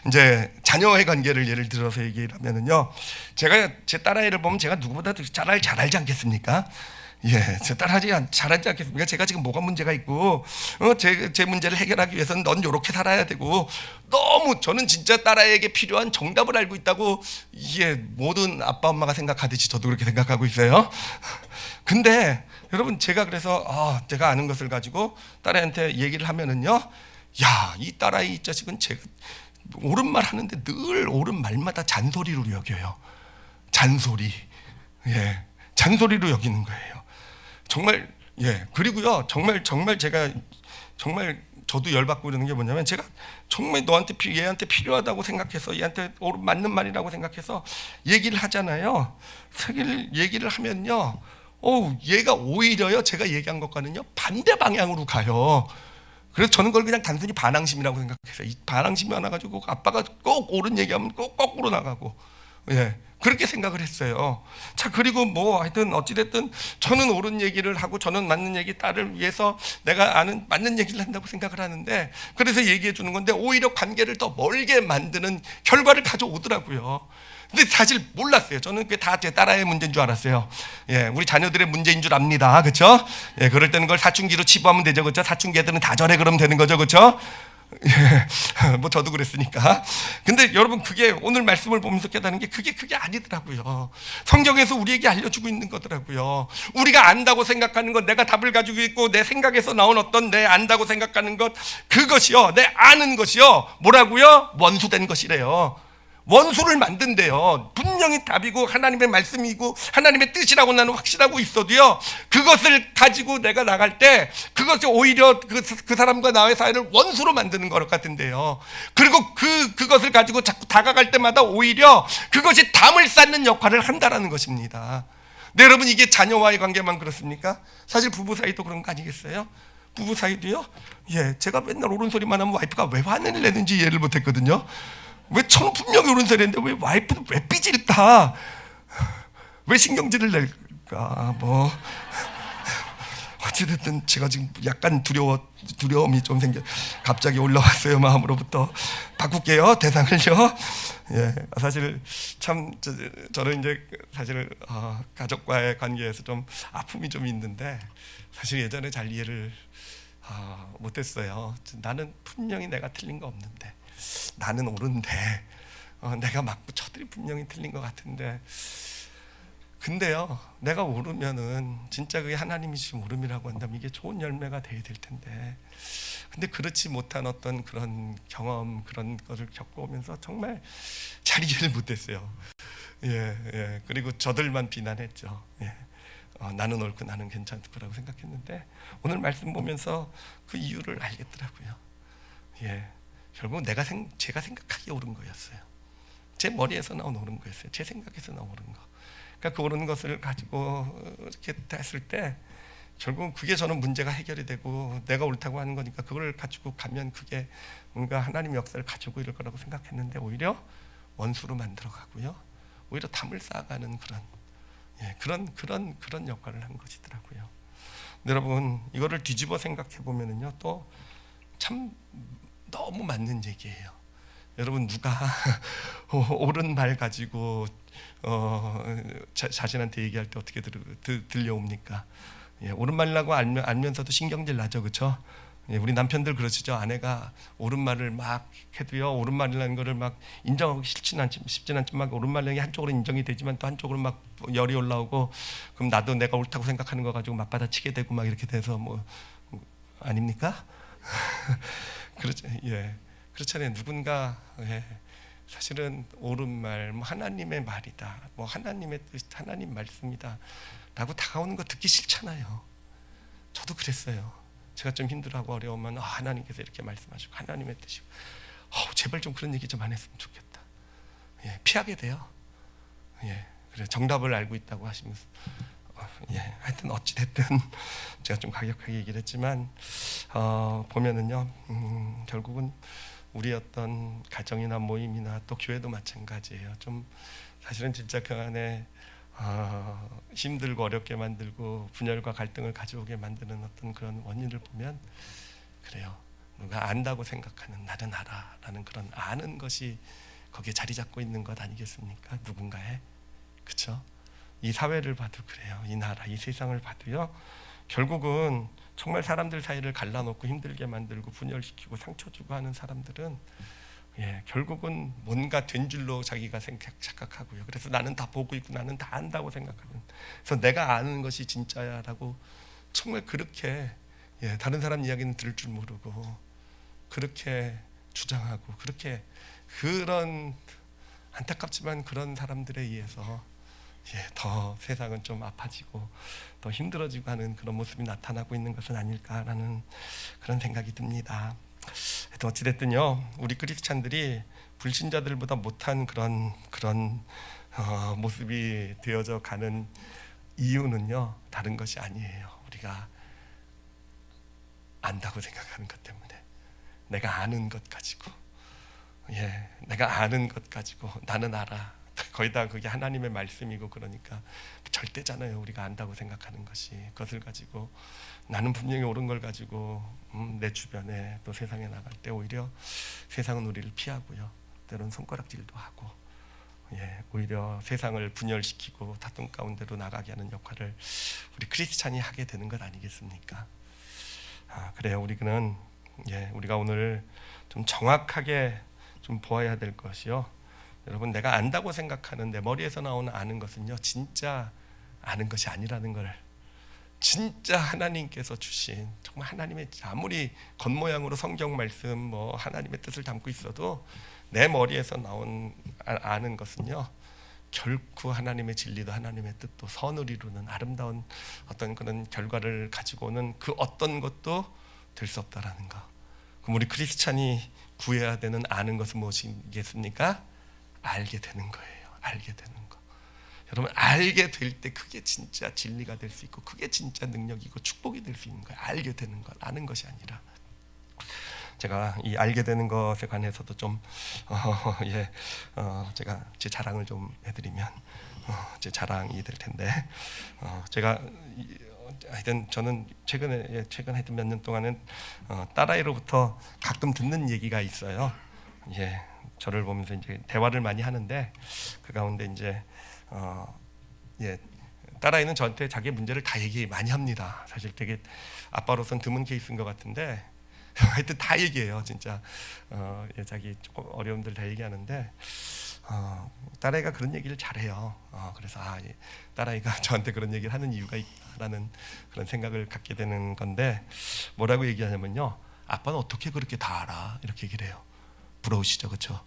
Speaker 1: 이제 자녀의 관계를 예를 들어서 얘기를 하면은요, 제가 제 딸아이를 보면 제가 누구보다 잘 알지 않겠습니까? 제 딸아이 잘하지 않겠습니까? 제가 지금 뭐가 문제가 있고, 제 문제를 해결하기 위해서는 넌 이렇게 살아야 되고, 너무 저는 진짜 딸아이에게 필요한 정답을 알고 있다고 모든 아빠 엄마가 생각하듯이 저도 그렇게 생각하고 있어요. 근데 여러분, 제가 그래서 제가 아는 것을 가지고 딸아이한테 얘기를 하면은요, 이 딸아이 이 자식은 제가 옳은 말 하는데 늘 옳은 말마다 잔소리로 여겨요. 잔소리. 잔소리로 여기는 거예요. 정말. 그리고요, 정말 제가 정말 저도 열받고 그러는 게 뭐냐면, 제가 정말 얘한테 필요하다고 생각해서, 얘한테 맞는 말이라고 생각해서 얘기를 하잖아요. 얘기를 하면요, 얘가 오히려요, 제가 얘기한 것과는요 반대 방향으로 가요. 그래서 저는 그걸 그냥 단순히 반항심이라고 생각해서, 이 반항심이 많아가지고 아빠가 꼭 옳은 얘기하면 꼭 거꾸로 나가고, 그렇게 생각을 했어요. 자, 그리고 하여튼 어찌됐든 저는 옳은 얘기를 하고, 저는 맞는 얘기, 딸을 위해서 내가 아는 맞는 얘기를 한다고 생각을 하는데, 그래서 얘기해 주는 건데 오히려 관계를 더 멀게 만드는 결과를 가져오더라고요. 근데 사실 몰랐어요. 저는 그게 다 제 딸아이의 문제인 줄 알았어요. 우리 자녀들의 문제인 줄 압니다. 그렇죠? 그럴 때는 그걸 사춘기로 치부하면 되죠. 그렇죠? 사춘기 애들은 다 저래 그러면 되는 거죠. 그렇죠? 저도 그랬으니까. 근데 여러분, 그게 오늘 말씀을 보면서 깨닫는 게 그게 아니더라고요. 성경에서 우리에게 알려주고 있는 거더라고요. 우리가 안다고 생각하는 것, 내가 답을 가지고 있고 내 생각에서 나온 어떤 내 안다고 생각하는 것, 그것이요, 내 아는 것이요, 뭐라고요? 원수된 것이래요. 원수를 만든대요. 분명히 답이고 하나님의 말씀이고 하나님의 뜻이라고 나는 확신하고 있어도요, 그것을 가지고 내가 나갈 때 그것이 오히려 그 사람과 나의 사이를 원수로 만드는 것 같은데요. 그리고 그것을 가지고 자꾸 다가갈 때마다 오히려 그것이 담을 쌓는 역할을 한다라는 것입니다. 네, 여러분, 이게 자녀와의 관계만 그렇습니까? 사실 부부 사이도 그런 거 아니겠어요? 부부 사이도요, 제가 맨날 옳은 소리만 하면 와이프가 왜 화를 내는지 이해를 못했거든요. 왜 저는 분명히 옳은 소리 했는데 왜 와이프는 왜 삐질 다? 왜 신경질을 낼까? 어찌됐든 제가 지금 약간 두려움이 좀 갑자기 올라왔어요. 마음으로부터. 바꿀게요, 대상을요. 사실 참 저는 이제 사실 가족과의 관계에서 좀 아픔이 좀 있는데, 사실 예전에 잘 이해를 못했어요. 나는 분명히 내가 틀린 거 없는데, 나는 옳은데 내가 맞고 저들이 분명히 틀린 것 같은데, 근데요, 내가 옳으면은 진짜 그게 하나님이 주신 옳음이라고 한다면 이게 좋은 열매가 돼야 될 텐데, 근데 그렇지 못한 어떤 그런 경험, 그런 것을 겪어오면서 정말 잘 이해를 못했어요. 그리고 저들만 비난했죠. 나는 옳고 나는 괜찮을 거라고 생각했는데 오늘 말씀 보면서 그 이유를 알겠더라고요. 예, 결국 제가 생각하기에 옳은 거였어요. 제 머리에서 나온 옳은 거였어요. 제 생각에서 나온 옳은 거. 그러니까 그 옳은 것을 가지고 이렇게 했을 때 결국 그게 저는 문제가 해결이 되고 내가 옳다고 하는 거니까 그걸 가지고 가면 그게 뭔가 하나님의 역사를 가지고 이럴 거라고 생각했는데 오히려 원수로 만들어가고요. 오히려 담을 쌓아가는 그런 역할을 한 것이더라고요. 여러분 이거를 뒤집어 생각해 보면은요 또 참 너무 맞는 얘기예요. 여러분 누가 옳은 말 가지고 자신한테 얘기할 때 어떻게 들려옵니까? 예, 옳은 말이라고 알면서도 신경질 나죠, 그렇죠? 예, 우리 남편들 그러시죠. 아내가 옳은 말을 막 해도요, 옳은 말이라는 거를 막 인정하고 쉽진 않지만 막 옳은 말이 한쪽으로 인정이 되지만 또 한쪽으로 막 열이 올라오고 그럼 나도 내가 옳다고 생각하는 거 가지고 맞받아치게 되고 막 이렇게 돼서 뭐 아닙니까? 그렇죠, 예, 그렇잖아요. 누군가 사실은 옳은 말, 뭐 하나님의 말이다, 뭐 하나님의 뜻, 하나님 말씀이다라고 다가오는 거 듣기 싫잖아요. 저도 그랬어요. 제가 좀 힘들어하고 어려우면 하나님께서 이렇게 말씀하시고 하나님의 뜻이고 제발 좀 그런 얘기 좀 안 했으면 좋겠다. 예, 피하게 돼요. 예, 그래 정답을 알고 있다고 하시면서 하여튼 어찌 됐든 제가 좀 가격하게 얘기를 했지만 보면은요 결국은 우리 어떤 가정이나 모임이나 또 교회도 마찬가지예요. 좀 사실은 진짜 그 안에 힘들고 어렵게 만들고 분열과 갈등을 가져오게 만드는 어떤 그런 원인을 보면 그래요. 누가 안다고 생각하는 나는 알아라는 그런 아는 것이 거기에 자리 잡고 있는 것 아니겠습니까? 누군가의 그렇죠? 이 사회를 봐도 그래요. 이 나라, 이 세상을 봐도요. 결국은 정말 사람들 사이를 갈라놓고 힘들게 만들고 분열시키고 상처 주고 하는 사람들은 결국은 뭔가 된 줄로 자기가 착각하고요. 그래서 나는 다 보고 있고 나는 다 안다고 생각하는. 그래서 내가 아는 것이 진짜야라고 정말 그렇게 다른 사람 이야기는 들을 줄 모르고 그렇게 주장하고 그렇게 그런 안타깝지만 그런 사람들에 의해서 더 세상은 좀 아파지고 더 힘들어지고 하는 그런 모습이 나타나고 있는 것은 아닐까라는 그런 생각이 듭니다. 어찌됐든요 우리 크리스찬들이 불신자들보다 못한 그런 모습이 되어져 가는 이유는요 다른 것이 아니에요. 우리가 안다고 생각하는 것 때문에 내가 아는 것 가지고 내가 아는 것 가지고 나는 알아 거의 다 그게 하나님의 말씀이고 그러니까 절대잖아요. 우리가 안다고 생각하는 것이 그것을 가지고 나는 분명히 옳은 걸 가지고 내 주변에 또 세상에 나갈 때 오히려 세상은 우리를 피하고요. 때로는 손가락질도 하고 오히려 세상을 분열시키고 다툼 가운데로 나가게 하는 역할을 우리 크리스찬이 하게 되는 것 아니겠습니까? 그래요. 우리가 오늘 좀 정확하게 좀 보아야 될 것이요. 여러분 내가 안다고 생각하는 내 머리에서 나오는 아는 것은요 진짜 아는 것이 아니라는 걸 진짜 하나님께서 주신 정말 하나님의 아무리 겉모양으로 성경 말씀 뭐 하나님의 뜻을 담고 있어도 내 머리에서 나온 아는 것은요 결코 하나님의 진리도 하나님의 뜻도 선을 이루는 아름다운 어떤 그런 결과를 가지고 오는 그 어떤 것도 될 수 없다라는 거. 그럼 우리 크리스찬이 구해야 되는 아는 것은 무엇이겠습니까? 알게 되는 거예요. 알게 되는 거. 여러분 알게 될 때 그게 진짜 진리가 될 수 있고 그게 진짜 능력이고 축복이 될 수 있는 거예요. 알게 되는 것, 아는 것이 아니라. 제가 이 알게 되는 것에 관해서도 좀 제가 제 자랑을 좀 해드리면 제 자랑이 될 텐데 제가 하여튼 저는 최근 하여튼 몇 년 동안은 딸아이로부터 가끔 듣는 얘기가 있어요. 저를 보면서 이제 대화를 많이 하는데 그 가운데 이제 딸아이는 저한테 자기의 문제를 다 얘기 많이 합니다. 사실 되게 아빠로서는 드문 케이스인 것 같은데 하여튼 다 얘기해요. 진짜 자기 조금 어려움들 다 얘기하는데 딸아이가 그런 얘기를 잘해요. 그래서 딸아이가 저한테 그런 얘기를 하는 이유가 있다라는 그런 생각을 갖게 되는 건데 뭐라고 얘기하냐면요. 아빠는 어떻게 그렇게 다 알아? 이렇게 얘기를 해요. 부러우시죠, 그렇죠?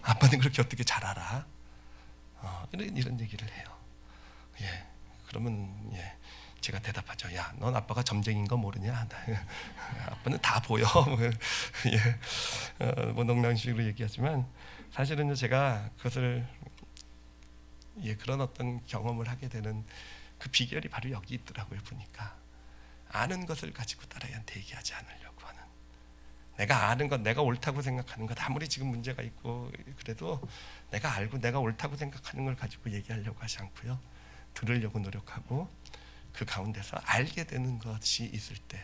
Speaker 1: 아빠는 그렇게 어떻게 잘 알아? 이런 얘기를 해요. 그러면 제가 대답하죠. 야, 넌 아빠가 점쟁인 거 모르냐? 아빠는 다 보여. 뭐 농담식으로 얘기하지만 사실은 제가 그것을 그런 어떤 경험을 하게 되는 그 비결이 바로 여기 있더라고요. 보니까 아는 것을 가지고 딸아이한테 얘기하지 않으려고 하는, 내가 아는 것, 내가 옳다고 생각하는 것, 아무리 지금 문제가 있고 그래도 내가 알고 내가 옳다고 생각하는 걸 가지고 얘기하려고 하지 않고요, 들으려고 노력하고 그 가운데서 알게 되는 것이 있을 때,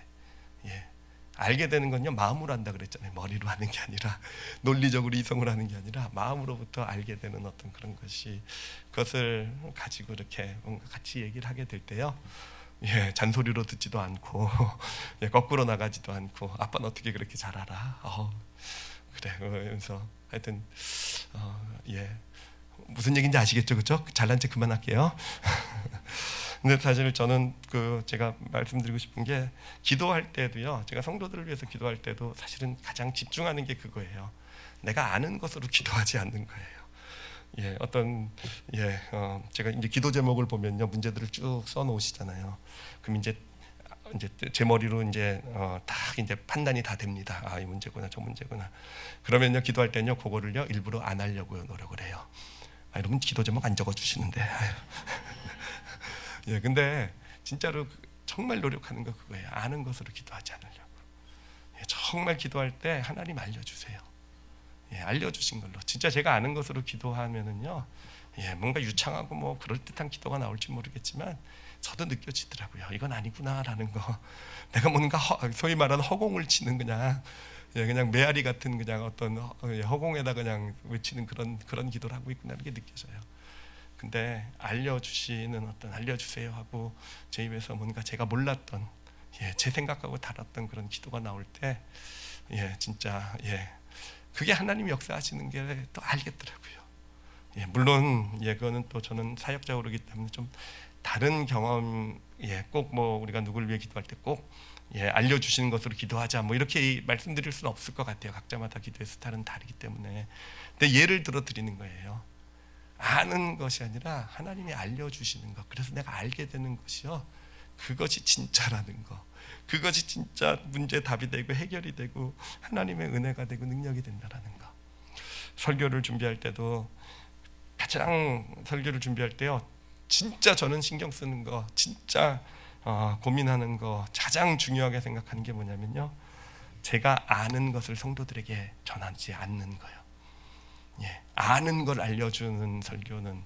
Speaker 1: 알게 되는 건요 마음으로 한다 그랬잖아요. 머리로 하는 게 아니라, 논리적으로 이성으로 하는 게 아니라 마음으로부터 알게 되는 어떤 그런 것이, 그것을 가지고 이렇게 뭔가 같이 얘기를 하게 될 때요, 잔소리로 듣지도 않고 거꾸로 나가지도 않고, 아빠는 어떻게 그렇게 잘 알아? 그래. 그래서 하여튼 무슨 얘기인지 아시겠죠, 그렇죠? 잘난 척 그만할게요. 근데 사실 저는 제가 말씀드리고 싶은 게, 기도할 때도요, 제가 성도들을 위해서 기도할 때도 사실은 가장 집중하는 게 그거예요. 내가 아는 것으로 기도하지 않는 거예요. 제가 이제 기도 제목을 보면요, 문제들을 쭉 써놓으시잖아요. 그럼 이제 제 머리로 딱 이제 판단이 다 됩니다. 이 문제구나, 저 문제구나. 그러면요, 기도할 때는요, 그거를요 일부러 안 하려고 노력을 해요. 여러분 기도 제목 안 적어 주시는데. 근데 진짜로 정말 노력하는 거 그거예요. 아는 것으로 기도하지 않으려고. 정말 기도할 때 하나님 알려주세요. 알려주신 걸로. 진짜 제가 아는 것으로 기도하면은요, 뭔가 유창하고 뭐 그럴듯한 기도가 나올지 모르겠지만 저도 느껴지더라고요. 이건 아니구나라는 거. 내가 뭔가 소위 말하는 허공을 치는 그냥 메아리 같은 그냥 어떤 허공에다 그냥 외치는 그런 기도를 하고 있구나, 이게 느껴져요. 근데 알려주시는 어떤, 알려주세요 하고 제 입에서 뭔가 제가 몰랐던, 제 생각하고 달랐던 그런 기도가 나올 때, 진짜 그게 하나님이 역사하시는 게 또 알겠더라고요. 물론 그거는 또 저는 사역자로기 때문에 좀 다른 경험, 꼭 뭐 우리가 누구를 위해 기도할 때 꼭 알려주시는 것으로 기도하자 뭐 이렇게 말씀드릴 수는 없을 것 같아요. 각자마다 기도의 스타일은 다르기 때문에. 근데 예를 들어 드리는 거예요. 아는 것이 아니라 하나님이 알려주시는 것, 그래서 내가 알게 되는 것이요, 그것이 진짜라는 거, 그것이 진짜 문제 답이 되고 해결이 되고 하나님의 은혜가 되고 능력이 된다라는 거. 설교를 준비할 때도 가장, 설교를 준비할 때요, 진짜 저는 신경 쓰는 거, 진짜 고민하는 거, 가장 중요하게 생각하는 게 뭐냐면요, 제가 아는 것을 성도들에게 전하지 않는 거예요. 아는 걸 알려주는 설교는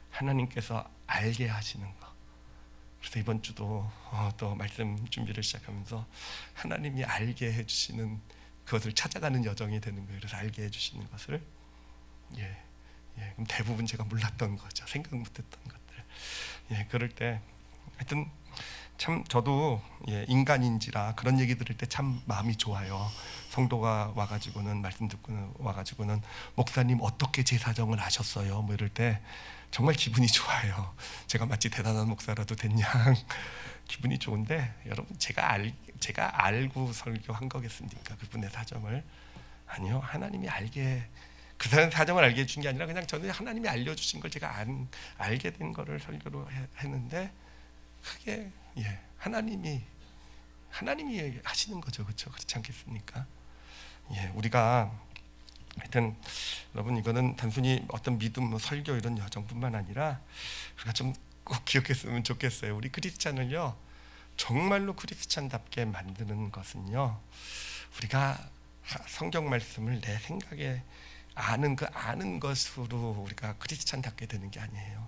Speaker 1: 하나님께서 알게 하시는 거. 그래서 이번 주도 또 말씀 준비를 시작하면서 하나님이 알게 해주시는 그것을 찾아가는 여정이 되는 거예요. 그래서 알게 해주시는 것을 그럼 대부분 제가 몰랐던 거죠. 생각 못했던 것들. 그럴 때 하여튼 참 저도 인간인지라 그런 얘기 들을 때 참 마음이 좋아요. 성도가 와가지고는, 말씀 듣고 와가지고는 목사님 어떻게 제 사정을 아셨어요? 뭐 이럴 때 정말 기분이 좋아요. 제가 마치 대단한 목사라도 됐냐 기분이 좋은데, 여러분 제가 알고 설교한 거겠습니까? 그분의 사정을. 아니요, 하나님이 그 사정을 알게 해준 게 아니라 그냥 저는 하나님이 알려주신 걸 제가 알게 된 거를 설교로 했는데, 그게 하나님이 하시는 거죠, 그렇죠? 그렇지 않겠습니까? 우리가 하여튼 여러분, 이거는 단순히 어떤 믿음, 설교 이런 여정뿐만 아니라 우리가 좀 꼭 기억했으면 좋겠어요. 우리 크리스찬을요, 정말로 크리스찬답게 만드는 것은요, 우리가 성경 말씀을 내 생각에 아는 것으로 우리가 크리스찬답게 되는 게 아니에요.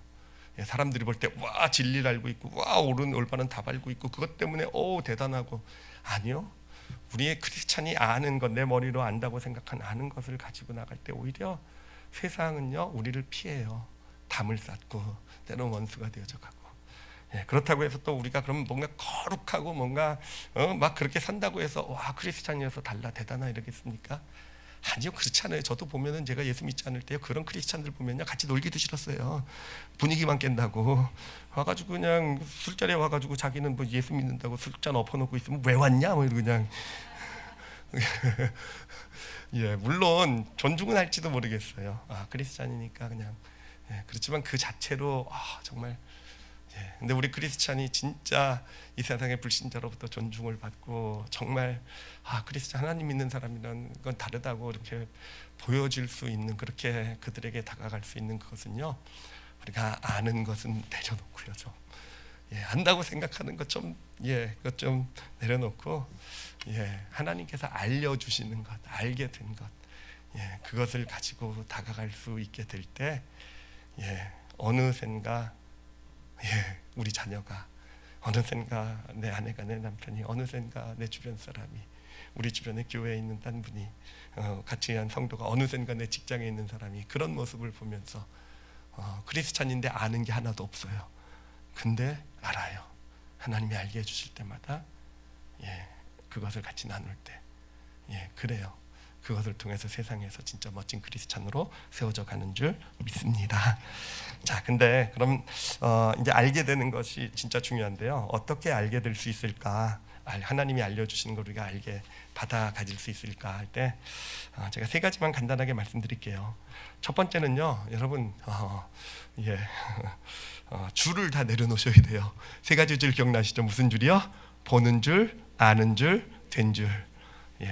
Speaker 1: 사람들이 볼 때 와 진리를 알고 있고, 와 옳은 올바른 답 알고 있고, 그것 때문에 대단하고. 아니요, 우리의 크리스찬이 아는 것, 내 머리로 안다고 생각한 아는 것을 가지고 나갈 때 오히려 세상은요 우리를 피해요. 담을 쌓고 때로는 원수가 되어져 가고. 그렇다고 해서 또 우리가 그럼 뭔가 거룩하고 뭔가 막 그렇게 산다고 해서 와 크리스찬이어서 달라 대단하 이러겠습니까? 아니요, 그렇지 않아요. 저도 보면은 제가 예수 믿지 않을 때요, 그런 크리스찬들 보면요 같이 놀기도 싫었어요. 분위기만 깬다고 와가지고 그냥 술자리에 와가지고 자기는 뭐 예수 믿는다고 술잔 엎어놓고 있으면 왜 왔냐 뭐 이러고 그냥 물론 존중은 할지도 모르겠어요. 크리스찬이니까 그냥 그렇지만 그 자체로 정말 근데 우리 크리스찬이 진짜 이 세상의 불신자로부터 존중을 받고 정말 크리스찬 하나님 믿는 사람이란 건 다르다고 이렇게 보여질 수 있는 그렇게 그들에게 다가갈 수 있는 그것은요 우리가 아는 것은 내려놓고요 좀 안다고 생각하는 것 좀 그것 좀 내려놓고 하나님께서 알려주시는 것 알게 된 것 그것을 가지고 다가갈 수 있게 될 때 어느샌가 우리 자녀가 어느샌가 내 아내가 내 남편이 어느샌가 내 주변 사람이 우리 주변에 교회에 있는 딴 분이 같이 한 성도가 어느샌가 내 직장에 있는 사람이 그런 모습을 보면서 크리스찬인데 아는 게 하나도 없어요. 근데 알아요. 하나님이 알게 해주실 때마다 그것을 같이 나눌 때 그래요. 그것을 통해서 세상에서 진짜 멋진 크리스찬으로 세워져 가는 줄 믿습니다. 자, 근데 그럼 이제 알게 되는 것이 진짜 중요한데요. 어떻게 알게 될 수 있을까? 하나님이 알려주시는 걸 우리가 알게 받아 가질 수 있을까 할 때 제가 세 가지만 간단하게 말씀드릴게요. 첫 번째는요, 여러분 줄을 다 내려놓으셔야 돼요. 세 가지 줄 기억나시죠? 무슨 줄이요? 보는 줄, 아는 줄, 된 줄.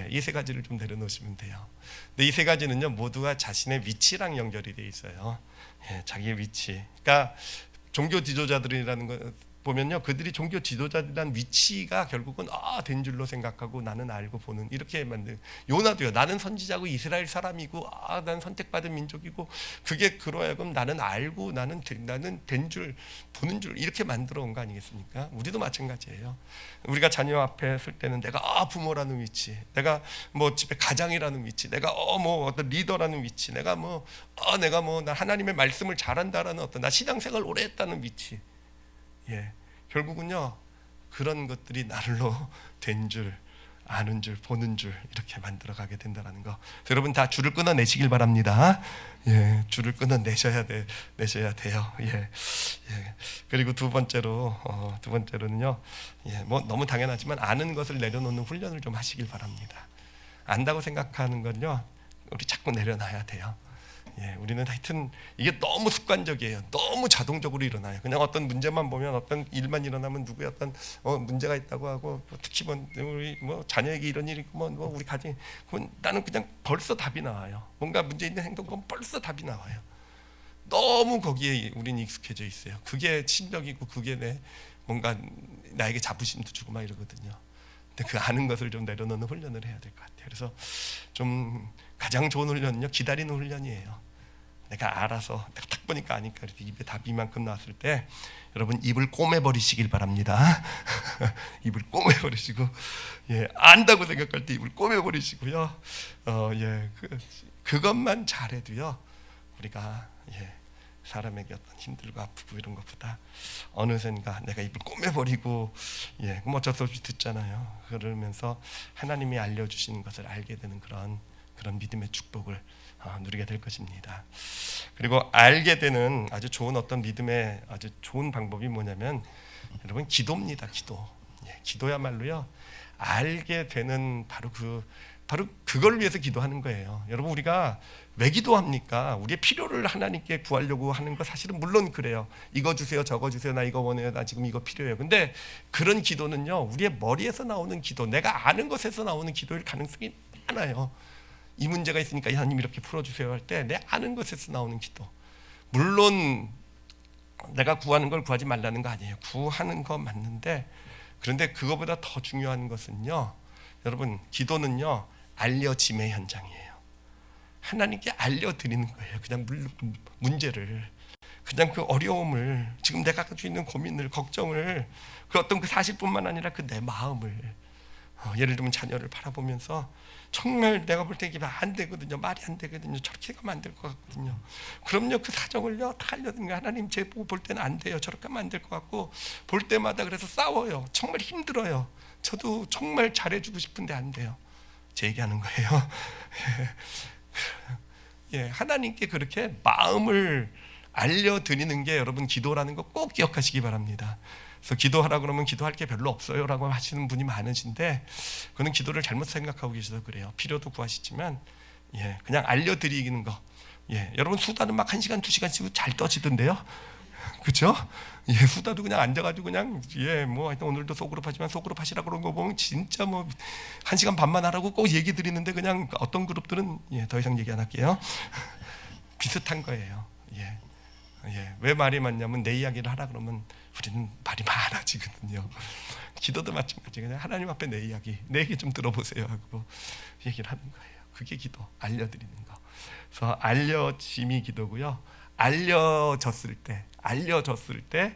Speaker 1: 이 세 가지를 좀 내려놓으시면 돼요. 근데 이 세 가지는요 모두가 자신의 위치랑 연결이 돼 있어요. 자기의 위치. 그러니까 종교 지도자들이라는 거 보면요, 그들이 종교 지도자들이란 위치가 결국은 된 줄로 생각하고 나는 알고 보는 이렇게 만든. 요나도요, 나는 선지자고 이스라엘 사람이고 나는 선택받은 민족이고 그게 그러하여금 나는 알고 나는 된 줄 보는 줄 이렇게 만들어 온 거 아니겠습니까? 우리도 마찬가지예요. 우리가 자녀 앞에 설 때는 내가 부모라는 위치, 내가 뭐 집에 가장이라는 위치, 내가 뭐 어떤 리더라는 위치, 내가 나 하나님의 말씀을 잘한다라는 어떤 나 신앙생활 오래 했다는 위치. 결국은요 그런 것들이 날로 된 줄, 아는 줄, 보는 줄 이렇게 만들어가게 된다는 거. 여러분 다 줄을 끊어내시길 바랍니다. 줄을 끊어내셔야 돼요. 그리고 두 번째로는요, 뭐 너무 당연하지만 아는 것을 내려놓는 훈련을 좀 하시길 바랍니다. 안다고 생각하는 건요, 우리 자꾸 내려놔야 돼요. 우리는 하여튼 이게 너무 습관적이에요. 너무 자동적으로 일어나요. 그냥 어떤 문제만 보면, 어떤 일만 일어나면 누구의 어떤 문제가 있다고 하고, 특히 우리 자녀에게 이런 일이 있고 우리 가정에, 나는 그냥 벌써 답이 나와요. 뭔가 문제 있는 행동 보면 벌써 답이 나와요. 너무 거기에 우리는 익숙해져 있어요. 그게 신적이고 그게 뭔가 나에게 자부심도 주고 막 이러거든요. 근데 그 아는 것을 좀 내려놓는 훈련을 해야 될 것 같아요. 그래서 좀 가장 좋은 훈련은요, 기다리는 훈련이에요. 내가 알아서 내가 딱 보니까 아니까 이렇게 입에 답이 이만큼 나왔을 때 여러분 입을 꼬매버리시길 바랍니다. 입을 꼬매버리시고 안다고 생각할 때 입을 꼬매버리시고요. 그것만 잘해도요 우리가 사람에게 어떤 힘들고 아프고 이런 것보다 어느샌가 내가 입을 꼬매버리고 그럼 어쩔 수 없이 듣잖아요. 그러면서 하나님이 알려주시는 것을 알게 되는 그런 믿음의 축복을 누리게 될 것입니다. 그리고 알게 되는 아주 좋은 어떤 믿음의 아주 좋은 방법이 뭐냐면 여러분 기도입니다. 기도야말로요 알게 되는 바로 그걸 위해서 기도하는 거예요. 여러분 우리가 왜 기도합니까? 우리의 필요를 하나님께 구하려고 하는 거 사실은 물론 그래요. 이거 주세요, 저거 주세요, 나 이거 원해요, 나 지금 이거 필요해요. 근데 그런 기도는요 우리의 머리에서 나오는 기도, 내가 아는 것에서 나오는 기도일 가능성이 많아요. 이 문제가 있으니까 하나님 이렇게 풀어주세요 할 때 내 아는 것에서 나오는 기도. 물론 내가 구하는 걸 구하지 말라는 거 아니에요. 구하는 거 맞는데, 그런데 그거보다 더 중요한 것은요, 여러분 기도는요 알려짐의 현장이에요. 하나님께 알려드리는 거예요. 그냥 문제를, 그냥 그 어려움을, 지금 내가 가지고 있는 고민을, 걱정을, 그 어떤 그 사실뿐만 아니라 그 내 마음을, 예를 들면 자녀를 바라보면서 정말 내가 볼 때 이게 안 되거든요. 말이 안 되거든요. 저렇게 가면 안 될 것 같거든요. 그럼요 그 사정을요 다 알려드리는 거예요. 하나님 제 보고 볼 때는 안 돼요. 저렇게 하면 안 될 것 같고, 볼 때마다 그래서 싸워요. 정말 힘들어요. 저도 정말 잘해주고 싶은데 안 돼요. 제 얘기하는 거예요. 하나님께 그렇게 마음을 알려드리는 게 여러분 기도라는 거 꼭 기억하시기 바랍니다. 그래서 기도하라 그러면 기도할 게 별로 없어요라고 하시는 분이 많으신데, 그는 기도를 잘못 생각하고 계셔서 그래요. 필요도 구하시지만 그냥 알려드리는 거, 예, 여러분 수다는 막 1시간 2시간씩 잘 떠지던데요. 그렇죠? 예, 수다도 그냥 앉아가지고 그냥 뭐 하여튼 오늘도 소그룹 하지만 소그룹 하시라 그런 거 보면 진짜 뭐 1시간 반만 하라고 꼭 얘기 드리는데 그냥 어떤 그룹들은 더 이상 얘기 안 할게요. 비슷한 거예요. 왜 말이 많냐면 내 이야기를 하라 그러면 우리는 말이 많아지거든요. 기도도 마찬가지. 그냥 하나님 앞에 내 얘기 좀 들어보세요 하고 얘기를 하는 거예요. 그게 기도, 알려드리는 거. 그래서 알려짐이 기도고요. 알려졌을 때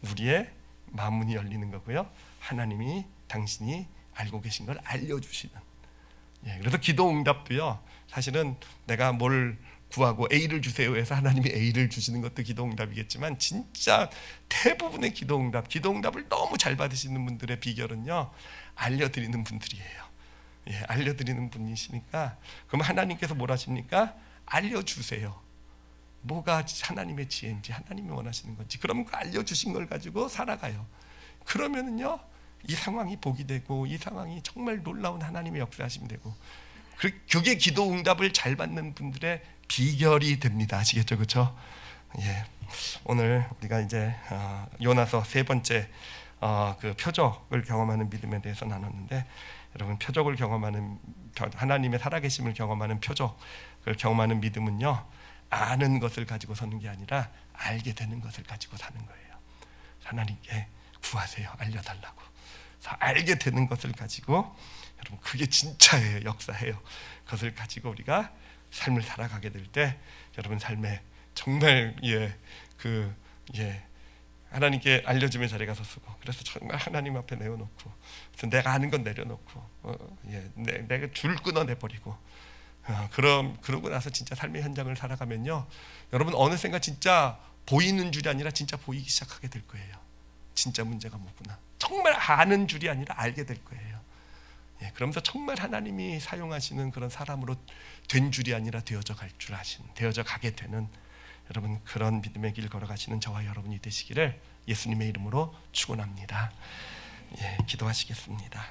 Speaker 1: 우리의 마음문이 열리는 거고요. 하나님이 당신이 알고 계신 걸 알려주시는. 그래서 기도 응답도요. 사실은 내가 뭘 구하고 A를 주세요 해서 하나님이 A를 주시는 것도 기도 응답이겠지만 진짜 대부분의 기도 응답을 너무 잘 받으시는 분들의 비결은요. 알려드리는 분들이에요. 알려드리는 분이시니까 그럼 하나님께서 뭘 하십니까? 알려주세요. 뭐가 하나님의 지혜인지 하나님이 원하시는 건지 그러면 그 알려주신 걸 가지고 살아가요. 그러면은요 이 상황이 복이 되고 이 상황이 정말 놀라운 하나님의 역사하심이 되고 그게 기도 응답을 잘 받는 분들의 비결이 됩니다. 아시겠죠? 그렇죠? 오늘 우리가 이제 요나서 세 번째 그 표적을 경험하는 믿음에 대해서 나눴는데 여러분 표적을 경험하는 하나님의 살아계심을 경험하는 표적을 경험하는 믿음은요 아는 것을 가지고 서는 게 아니라 알게 되는 것을 가지고 사는 거예요. 하나님께 구하세요. 알려달라고. 그래서 알게 되는 것을 가지고 여러분 그게 진짜예요. 역사예요. 그것을 가지고 우리가 삶을 살아가게 될 때 여러분 삶에 정말 하나님께 알려주면 자리 가서 쓰고 그래서 정말 하나님 앞에 내어놓고 그래서 내가 아는 건 내려놓고 내가 줄 끊어내버리고 그러고 나서 진짜 삶의 현장을 살아가면요 여러분 어느샌가 진짜 보이는 줄이 아니라 진짜 보이기 시작하게 될 거예요. 진짜 문제가 뭐구나 정말 아는 줄이 아니라 알게 될 거예요. 그러면서 정말 하나님이 사용하시는 그런 사람으로 된 줄이 아니라 되어져 가게 되는 여러분 그런 믿음의 길 걸어가시는 저와 여러분이 되시기를 예수님의 이름으로 축원합니다. 기도하시겠습니다.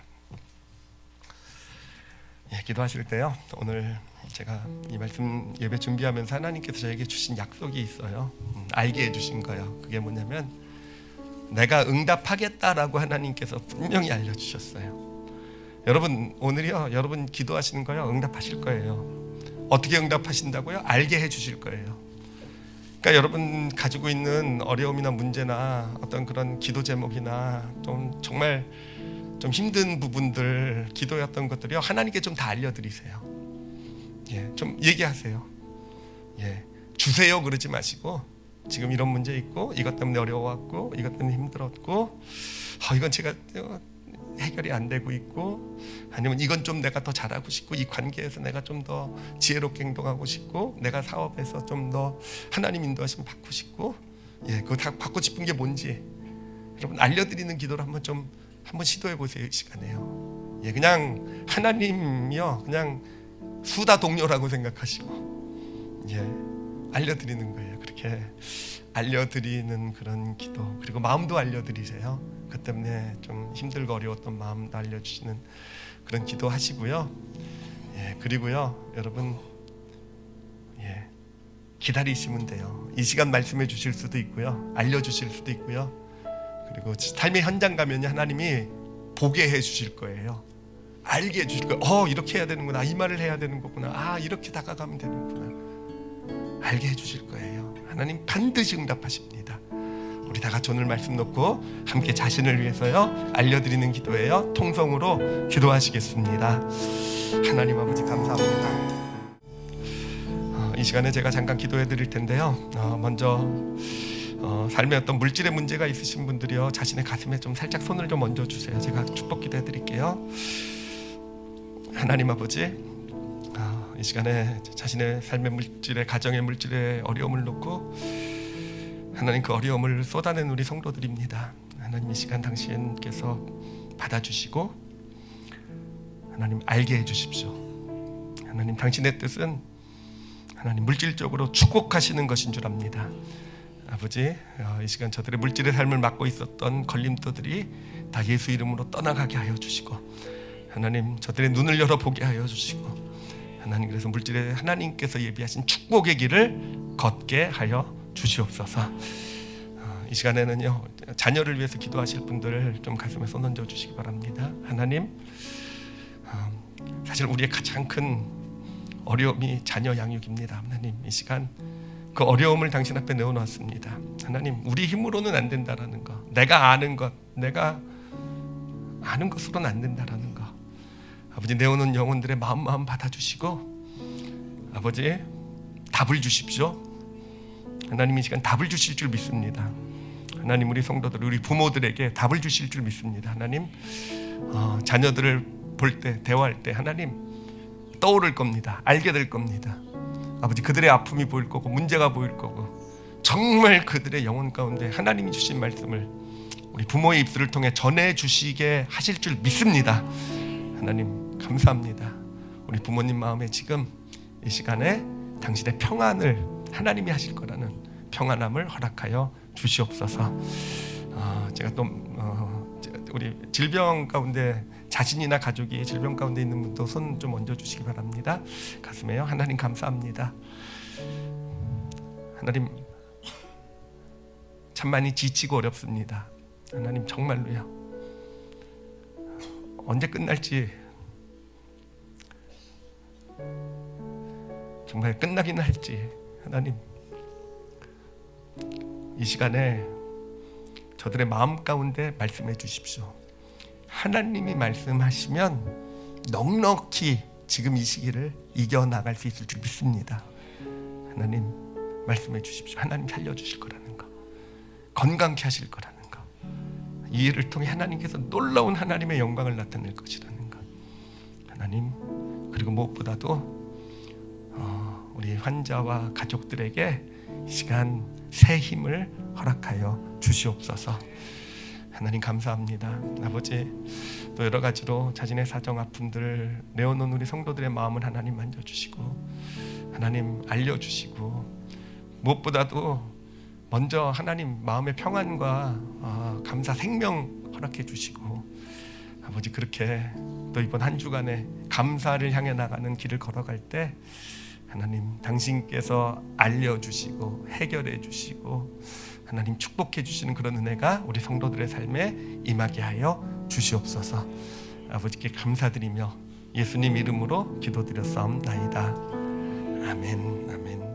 Speaker 1: 기도하실 때요 오늘 제가 이 말씀 예배 준비하면서 하나님께서 저에게 주신 약속이 있어요. 알게 해주신 거예요. 그게 뭐냐면 내가 응답하겠다라고 하나님께서 분명히 알려주셨어요. 여러분 오늘이요 여러분 기도하시는 거요 응답하실 거예요. 어떻게 응답하신다고요? 알게 해주실 거예요. 그러니까 여러분 가지고 있는 어려움이나 문제나 어떤 그런 기도 제목이나 좀 정말 좀 힘든 부분들 기도했던 것들이요 하나님께 좀 다 알려드리세요. 좀 얘기하세요. 주세요 그러지 마시고 지금 이런 문제 있고 이것 때문에 어려워왔고 이것 때문에 힘들었고 이건 제가 해결이 안 되고 있고 아니면 이건 좀 내가 더 잘하고 싶고 이 관계에서 내가 좀 더 지혜롭게 행동하고 싶고 내가 사업에서 좀 더 하나님 인도하심 받고 싶고 그거 다 받고 싶은 게 뭔지 여러분 알려드리는 기도를 한번 시도해 보세요. 이 시간에요. 그냥 하나님이요 그냥 수다 동료라고 생각하시고 알려드리는 거예요. 그렇게 알려드리는 그런 기도 그리고 마음도 알려드리세요. 그 때문에 좀 힘들고 어려웠던 마음도 알려주시는 그런 기도 하시고요. 그리고요 여러분 기다리시면 돼요. 이 시간 말씀해 주실 수도 있고요 알려주실 수도 있고요 그리고 삶의 현장 가면 하나님이 보게 해 주실 거예요. 알게 해 주실 거예요. 이렇게 해야 되는구나 이 말을 해야 되는 거구나 이렇게 다가가면 되는구나 알게 해 주실 거예요. 하나님 반드시 응답하십니다. 우리 다 같이 오늘 말씀 놓고 함께 자신을 위해서요 알려드리는 기도예요. 통성으로 기도하시겠습니다. 하나님 아버지 감사합니다. 이 시간에 제가 잠깐 기도해 드릴 텐데요 먼저 삶에 어떤 물질의 문제가 있으신 분들이요 자신의 가슴에 좀 살짝 손을 좀 얹어 주세요. 제가 축복 기도해 드릴게요. 하나님 아버지 이 시간에 자신의 삶의 물질의 가정의 물질의 어려움을 놓고 하나님 그 어려움을 쏟아낸 우리 성도들입니다. 하나님 이 시간 당신께서 받아주시고 하나님 알게 해주십시오. 하나님 당신의 뜻은 하나님 물질적으로 축복하시는 것인 줄 압니다. 아버지 이 시간 저들의 물질의 삶을 맡고 있었던 걸림돌들이 다 예수 이름으로 떠나가게 하여 주시고 하나님 저들의 눈을 열어보게 하여 주시고 하나님, 그래서 물질에 하나님께서 예비하신 축복의 길을 걷게 하여 주시옵소서. 이 시간에는요, 자녀를 위해서 기도하실 분들 좀 가슴에 손 얹어 주시기 바랍니다. 하나님, 사실 우리의 가장 큰 어려움이 자녀 양육입니다. 하나님, 이 시간 그 어려움을 당신 앞에 내어놓았습니다. 하나님, 우리 힘으로는 안 된다라는 것, 내가 아는 것, 내가 아는 것으로는 안 된다라는 것, 아버지, 내오는 영혼들의 마음 받아주시고 아버지, 답을 주십시오. 하나님, 이 시간 답을 주실 줄 믿습니다. 하나님, 우리 성도들, 우리 부모들에게 답을 주실 줄 믿습니다. 하나님, 자녀들을 볼 때, 대화할 때 하나님 떠오를 겁니다. 알게 될 겁니다. 아버지, 그들의 아픔이 보일 거고 문제가 보일 거고 정말 그들의 영혼 가운데 하나님이 주신 말씀을 우리 부모의 입술을 통해 전해 주시게 하실 줄 믿습니다. 하나님, 감사합니다. 우리 부모님 마음에 지금 이 시간에 당신의 평안을 하나님이 하실 거라는 평안함을 허락하여 주시옵소서. 제가 또 우리 질병 가운데 자신이나 가족이 질병 가운데 있는 분도 손 좀 얹어 주시기 바랍니다. 가슴에요. 하나님, 감사합니다. 하나님, 참 많이 지치고 어렵습니다. 하나님, 정말로요, 언제 끝날지, 정말 끝나기는 할지, 하나님, 이 시간에 저들의 마음 가운데 말씀해 주십시오. 하나님이 말씀하시면 넉넉히 지금 이 시기를 이겨나갈 수 있을 줄 믿습니다. 하나님, 말씀해 주십시오. 하나님 살려주실 거라는 거, 건강케 하실 거라는 거, 이 일을 통해 하나님께서 놀라운 하나님의 영광을 나타낼 것이라는 것, 하나님, 그리고 무엇보다도 우리 환자와 가족들에게 이 시간 새 힘을 허락하여 주시옵소서. 하나님, 감사합니다. 아버지, 또 여러 가지로 자신의 사정 아픔들 내어놓은 우리 성도들의 마음을 하나님 만져주시고 하나님 알려주시고, 무엇보다도 먼저 하나님 마음의 평안과 감사 생명 허락해 주시고, 아버지, 그렇게 또 이번 한 주간에 감사를 향해 나가는 길을 걸어갈 때 하나님, 당신께서 알려주시고 해결해 주시고 하나님 축복해 주시는 그런 은혜가 우리 성도들의 삶에 임하게 하여 주시옵소서. 아버지께 감사드리며 예수님 이름으로 기도드렸사옵나이다. 아멘, 아멘.